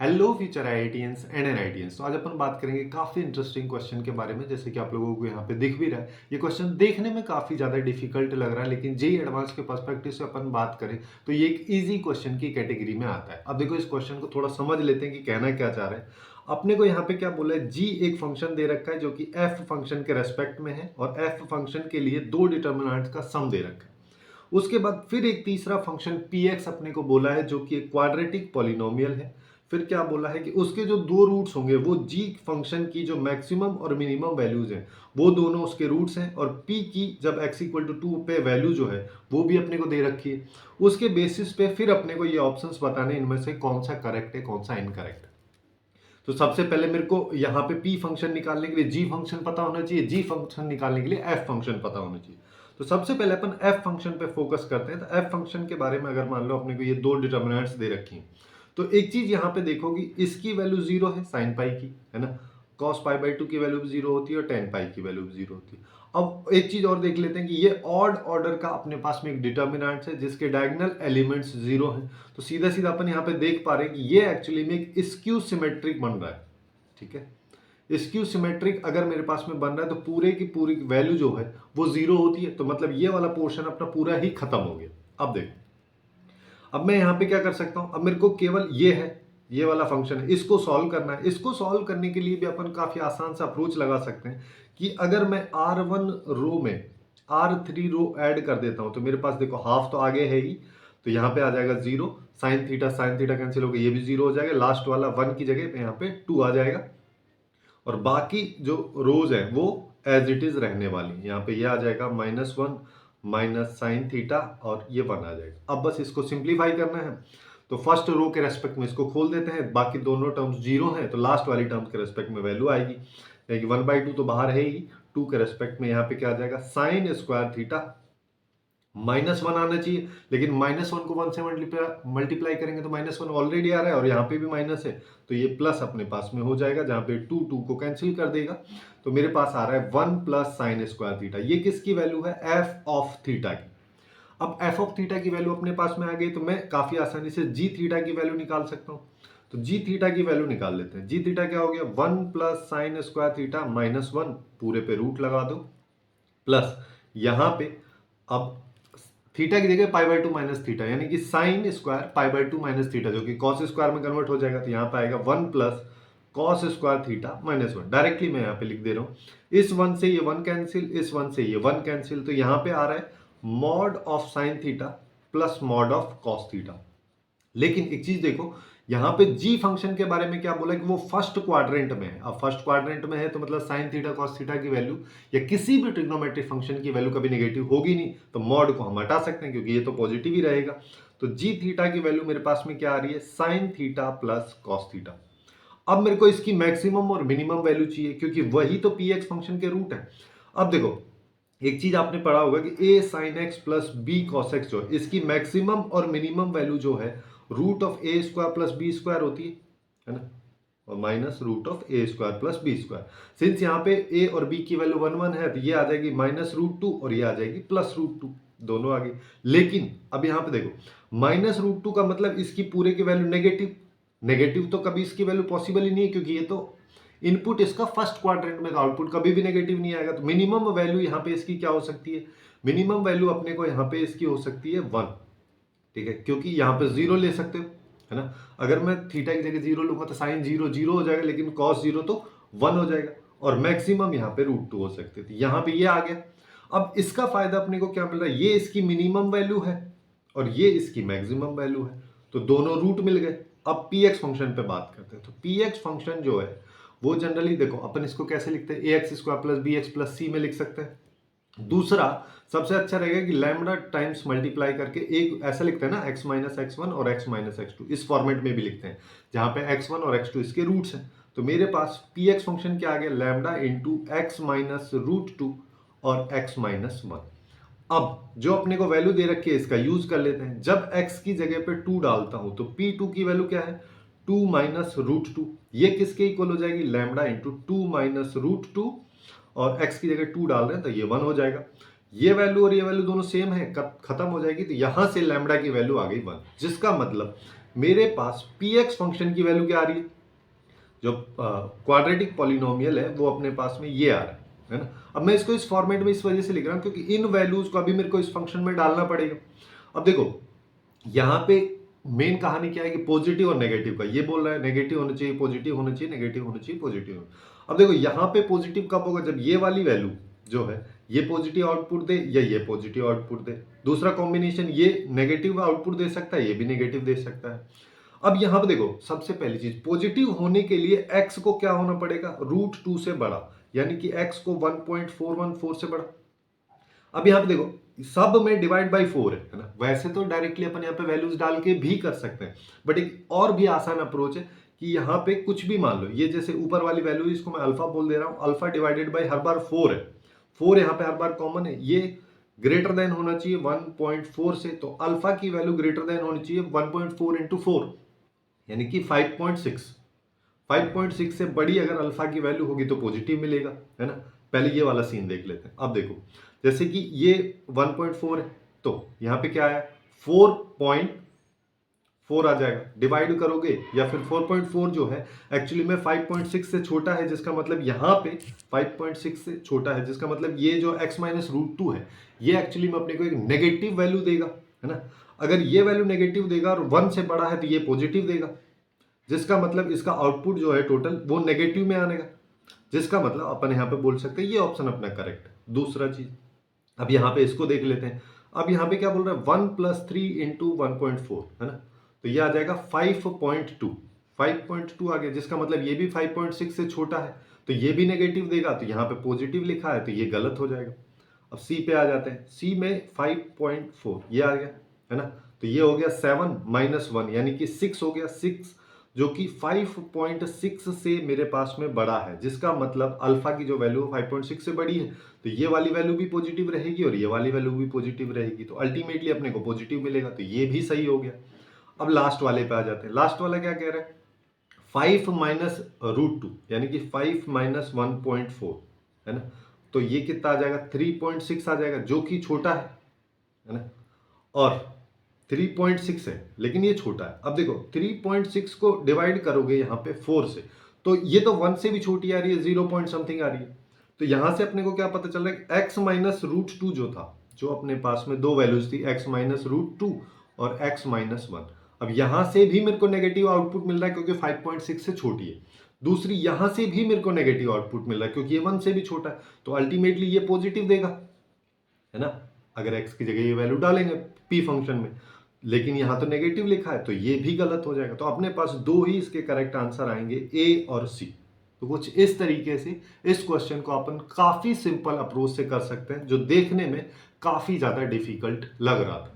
Hello future IITians and NITians. तो आज अपन बात करेंगे काफ़ी इंटरेस्टिंग क्वेश्चन के बारे में। जैसे कि आप लोगों को यहाँ पे दिख भी रहा है, ये क्वेश्चन देखने में काफ़ी ज़्यादा डिफिकल्ट लग रहा है, लेकिन जेई एडवांस के पर्सपेक्टिव से अपन बात करें तो ये एक इजी क्वेश्चन की कैटेगरी में आता है। अब देखो इस क्वेश्चन को थोड़ा समझ लेते हैं कि कहना क्या चाह रहे हैं। अपने को यहाँ पे क्या बोला है, जी एक फंक्शन दे रखा है जो कि एफ फंक्शन के रेस्पेक्ट में है और एफ फंक्शन के लिए दो डिटर्मिनेंट्स का सम दे रखा है। उसके बाद फिर एक तीसरा फंक्शन पी एक्स अपने को बोला है जो कि एक क्वाड्रेटिक पॉलिनोमियल है। फिर क्या बोला है कि उसके जो दो रूट्स होंगे वो जी फंक्शन की जो मैक्सिमम और मिनिमम वैल्यूज हैं वो दोनों उसके रूट्स हैं, और पी की जब x इक्वल टू 2 पे वैल्यू जो है वो भी अपने को दे रखी है। उसके बेसिस पे फिर अपने को ये ऑप्शंस बताने इनमें से कौन सा करेक्ट है कौन सा इनकरेक्ट है। तो सबसे पहले मेरे को यहाँ पे p फंक्शन निकालने के लिए g फंक्शन पता होना चाहिए, g फंक्शन निकालने के लिए f फंक्शन पता होना चाहिए। तो सबसे पहले अपन f फंक्शन पे फोकस करते हैं। तो f फंक्शन के बारे में अगर मान लो अपने को ये दो डिटर्मिनेंट्स दे रखी हैं, तो एक चीज यहाँ पे देखो कि इसकी वैल्यू जीरो है साइन पाई की, है ना। कॉस पाई बाई 2 की वैल्यू भी जीरो होती है और टेन पाई की वैल्यू भी जीरो होती है। अब एक चीज और देख लेते हैं कि ये ऑड ऑर्डर का अपने पास में एक डिटर्मिनेंट है जिसके डायगोनल एलिमेंट्स जीरो हैं। तो सीधा सीधा अपन यहाँ पे देख पा रहे हैं कि ये एक्चुअली में एक स्क्यू सिमेट्रिक बन रहा है। ठीक है, स्क्यू सिमेट्रिक अगर मेरे पास में बन रहा है तो पूरे की पूरी वैल्यू जो है वो जीरो होती है। तो मतलब ये वाला पोर्शन अपना पूरा ही खत्म हो गया। अब देखो, अब मैं यहाँ पे क्या कर सकता हूँ, अब मेरे को केवल ये है, ये वाला फंक्शन है, इसको सॉल्व करना है। इसको सॉल्व करने के लिए भी अपन काफी आसान सा अप्रोच लगा सकते हैं कि अगर मैं R1 रो में R3 रो ऐड कर देता हूं तो मेरे पास देखो हाफ तो आगे है ही, तो यहाँ पे आ जाएगा जीरो, साइन थीटा कैंसिल हो गया, ये भी जीरो हो जाएगा, लास्ट वाला 1 की जगह पे यहाँ पे 2 आ जाएगा, और बाकी जो रोज है वो एज इट इज रहने वाली। यहाँ पे ये आ जाएगा -1 माइनस साइन थीटा और ये 1 आ जाएगा। अब बस इसको सिंप्लीफाई करना है। तो फर्स्ट रो के रेस्पेक्ट में इसको खोल देते हैं, बाकी दोनों टर्म्स जीरो हैं तो लास्ट वाली टर्म्स के रेस्पेक्ट में वैल्यू आएगी, यानी 1/2 तो बाहर है ही, 2 के रेस्पेक्ट में यहाँ पे क्या आ जाएगा साइन स्क्वायर थीटा, -1 आना चाहिए, लेकिन -1 को 1 से मल्टीप्लाई करेंगे तो -1 ऑलरेडी आ रहा है और यहाँ पे भी माइनस है, तो ये प्लस अपने पास में हो जाएगा, जहाँ पे 2 को कैंसिल कर देगा। तो मेरे पास आ रहा है 1 प्लस साइन स्क्वायर थीटा। ये किसकी वैल्यू है, एफ ऑफ थीटा की। अब एफ ऑफ थीटा की वैल्यू अपने पास में आ गई तो मैं काफी आसानी से जी थीटा की वैल्यू निकाल सकता हूँ। तो जी थीटा की वैल्यू निकाल लेते हैं। जी थीटा क्या हो गया, 1 प्लस साइन स्क्वायर थीटा -1, पूरे पे रूट लगा दो, प्लस यहाँ पे अब थीटा की जगह π/2 माइनस थीटा, यानी कि साइन स्क्वायर π/2 माइनस थीटा जो कि कॉस स्क्वायर में कन्वर्ट हो जाएगा। तो यहाँ पे आएगा 1 plus cos square theta -1। Directly मैं यहाँ पे लिख दे रहा हूँ, इस 1 से ये 1 कैंसिल, इस 1 से ये 1 कैंसिल, तो यहाँ पे आ रहा है mod of sine theta plus mod of cos theta. लेकिन एक चीज देखो, यहाँ पे जी फंक्शन के बारे में क्या बोला कि वो फर्स्ट क्वाड्रेंट में है। अब फर्स्ट क्वाड्रेंट में है तो मतलब साइन थीटा कॉस थीटा की वैल्यू या किसी भी ट्रिग्नोमेट्रिक फंक्शन की वैल्यू कभी नेगेटिव होगी नहीं, तो मॉड को हम हटा सकते हैं क्योंकि ये तो पॉजिटिव ही रहेगा। तो जी थीटा की वैल्यू मेरे पास में क्या आ रही है, sine theta plus cos theta. अब मेरे को इसकी मैक्सिमम और मिनिमम वैल्यू चाहिए क्योंकि वही तो पी एक्स फंक्शन के रूट है। अब देखो, एक चीज आपने पढ़ा होगा कि a sin x plus B cos X जो है इसकी मैक्सिमम और मिनिमम वैल्यू जो है root of A square plus B square होती है ना, और minus root of A square plus B square. Since यहाँ पे a और b की वैल्यू 1 है तो ये आ जाएगी -√2 और ये आ जाएगी +√2, दोनों आ गई। लेकिन अब यहाँ पे देखो -√2 का मतलब इसकी पूरे की वैल्यू नेगेटिव, नेगेटिव तो कभी इसकी वैल्यू पॉसिबल ही नहीं है क्योंकि ये तो इनपुट इसका फर्स्ट क्वाड्रेंट में, आउटपुट कभी भी नेगेटिव नहीं आएगा। तो मिनिमम वैल्यू यहाँ पे इसकी क्या हो सकती है, मिनिमम वैल्यू अपने को यहाँ पे इसकी हो सकती है 1। ठीक है, क्योंकि यहाँ पे 0 ले सकते हो, है ना। अगर मैं थीटा की जगह 0 लूंगा तो साइन 0 0 हो जाएगा, लेकिन कॉस 0 तो 1 हो जाएगा, और मैक्सिमम यहाँ पे √2 हो सकते थे। यहाँ पे ये आ गया। अब इसका फायदा अपने को क्या मिल रहा है, ये इसकी मिनिमम वैल्यू है और ये इसकी मैक्सिमम वैल्यू है, तो दोनों रूट मिल गए। अब पी एक्स फंक्शन पे बात करते हैं। तो पी एक्स फंक्शन जो है वो जनरली देखो अपन इसको कैसे लिखते हैं, A X square plus B X plus C में लिख सकते हैं। दूसरा सबसे अच्छा रहेगा कि लैम्बडा टाइम्स मल्टीप्लाई करके एक ऐसा लिखते हैं ना, x माइनस x1 और x माइनस x2, इस फॉर्मेट में भी लिखते हैं जहां पे x1 और x2 इसके रूट्स हैं। तो मेरे पास पी एक्स फंक्शन क्या आ गया, लैम्बडा इंटू एक्स माइनस √2 और x माइनस 1। अब जो अपने को वैल्यू दे रखी है इसका यूज कर लेते हैं। जब x की जगह पे 2 डालता हूं तो p2 की वैल्यू क्या है, 2 माइनस √2। ये किसके इक्वल हो जाएगी, लैम्बडा इंटू 2 माइनस √2, और x की जगह 2 डाल रहे हैं तो ये 1 हो जाएगा। ये वैल्यू और ये वैल्यू दोनों सेम है, खत्म हो जाएगी, तो यहां से लैम्बडा की वैल्यू आ गई 1, जिसका मतलब मेरे पास पी एक्स फंक्शन की वैल्यू क्या आ रही है, जो क्वाड्रेटिक पॉलिनोमियल है वो अपने पास में ये आ रहा है ना। अब मैं इसको इस फॉर्मेट में इस वजह से लिख रहा हूं क्योंकि इन वैल्यूज को अभी मेरे को इस फंक्शन में डालना पड़ेगा। अब देखो यहां पे मेन कहानी क्या है कि पॉजिटिव और नेगेटिव का, ये बोल रहा है नेगेटिव होना चाहिए पॉजिटिव होना चाहिए, नेगेटिव होना चाहिए पॉजिटिव होना। अब देखो यहां पे पॉजिटिव कब होगा, जब ये वाली वैल्यू जो है ये पॉजिटिव आउटपुट दे या ये पॉजिटिव आउटपुट दे। दूसरा कॉम्बिनेशन ये नेगेटिव आउटपुट दे सकता है, ये भी नेगेटिव दे सकता है। अब यहां पर देखो सबसे पहली चीज, पॉजिटिव होने के लिए x को क्या होना पड़ेगा, √2 से बड़ा, यानी कि x को 1.414 से बड़ा। अब यहां पे देखो सब में डिवाइड बाय 4 है ना। वैसे तो डायरेक्टली अपन यहाँ पे वैल्यूज डाल के भी कर सकते हैं, बट एक और भी आसान अप्रोच है कि यहाँ पे कुछ भी मान लो, ये जैसे ऊपर वाली वैल्यू इसको मैं अल्फा बोल दे रहा हूँ, अल्फा डिवाइडेड बाय हर बार 4 है, 4 यहाँ पे हर बार कॉमन है, ये ग्रेटर देन होना चाहिए 1.4 से, तो अल्फा की वैल्यू ग्रेटर देन होनी चाहिए 1.4 इंटू 4 यानी कि 5.6। 5.6 से बड़ी अगर अल्फा की वैल्यू होगी तो पॉजिटिव मिलेगा, है ना। पहले ये वाला सीन देख लेते हैं। अब देखो जैसे कि ये 1.4 है तो यहाँ पे क्या है 4.4 आ जाएगा, डिवाइड करोगे या फिर 4.4 जो है एक्चुअली में 5.6 से छोटा है, जिसका मतलब यहाँ पे 5.6 से छोटा है, जिसका मतलब ये जो x माइनस √2 है ये एक्चुअली में अपने को एक नेगेटिव वैल्यू देगा, है ना। अगर ये वैल्यू नेगेटिव देगा और 1 से बड़ा है तो ये पॉजिटिव देगा, जिसका मतलब इसका आउटपुट जो है टोटल वो नेगेटिव में आने का, जिसका मतलब अपन यहाँ पे बोल सकते हैं ये ऑप्शन अपना करेक्ट है। दूसरा चीज अब यहाँ पे इसको देख लेते हैं। अब यहाँ पे क्या बोल रहा है 1 + 3 इंटू 1.4 है ना, तो ये आ जाएगा 5.2। 5.2 आ गया, जिसका मतलब ये भी 5.6 से छोटा है तो ये भी नेगेटिव देगा, तो यहाँ पे पॉजिटिव लिखा है तो ये गलत हो जाएगा। अब सी पे आ जाते हैं, सी में 5.4 ये आ गया, है ना, तो ये हो गया 7 - 1 यानी कि 6 हो गया, 6 जो कि 5.6 से मेरे पास में बड़ा है, जिसका मतलब अल्फा की जो वैल्यू 5.6 से बड़ी है तो ये वाली वैल्यू भी पॉजिटिव रहेगी और ये वाली वैल्यू भी पॉजिटिव रहेगी, तो अल्टीमेटली अपने को पॉजिटिव मिलेगा, तो ये भी सही हो गया। अब लास्ट वाले पे आ जाते हैं। लास्ट वाला क्या कह रहा है 5 - √2 यानी कि 5 - 1.4 है ना, तो ये कितना आ जाएगा 3.6 आ जाएगा, जो कि छोटा है ना, और 3.6 है लेकिन ये छोटा है। अब देखो 3.6 को डिवाइड करोगे यहाँ पे 4 से तो ये तो 1 से भी छोटी आ रही है, 0 पॉइंट समथिंग आ रही है, तो यहां से अपने को क्या पता चल रहा है x माइनस √2 जो था, जो अपने पास में दो वैल्यूज थी x माइनस √2 और x माइनस 1, अब यहां से भी मेरे को नेगेटिव आउटपुट मिल रहा है क्योंकि 5.6 से छोटी है। दूसरी यहां से भी मेरे को नेगेटिव आउटपुट मिल रहा है क्योंकि ये 1 से भी छोटा है, तो अल्टीमेटली ये पॉजिटिव देगा, है ना, अगर x की जगह ये वैल्यू डालेंगे p फंक्शन में, लेकिन यहां तो नेगेटिव लिखा है तो ये भी गलत हो जाएगा। तो अपने पास दो ही इसके करेक्ट आंसर आएंगे, ए और सी। तो कुछ इस तरीके से इस क्वेश्चन को अपन काफी सिंपल अप्रोच से कर सकते हैं, जो देखने में काफी ज्यादा डिफिकल्ट लग रहा था।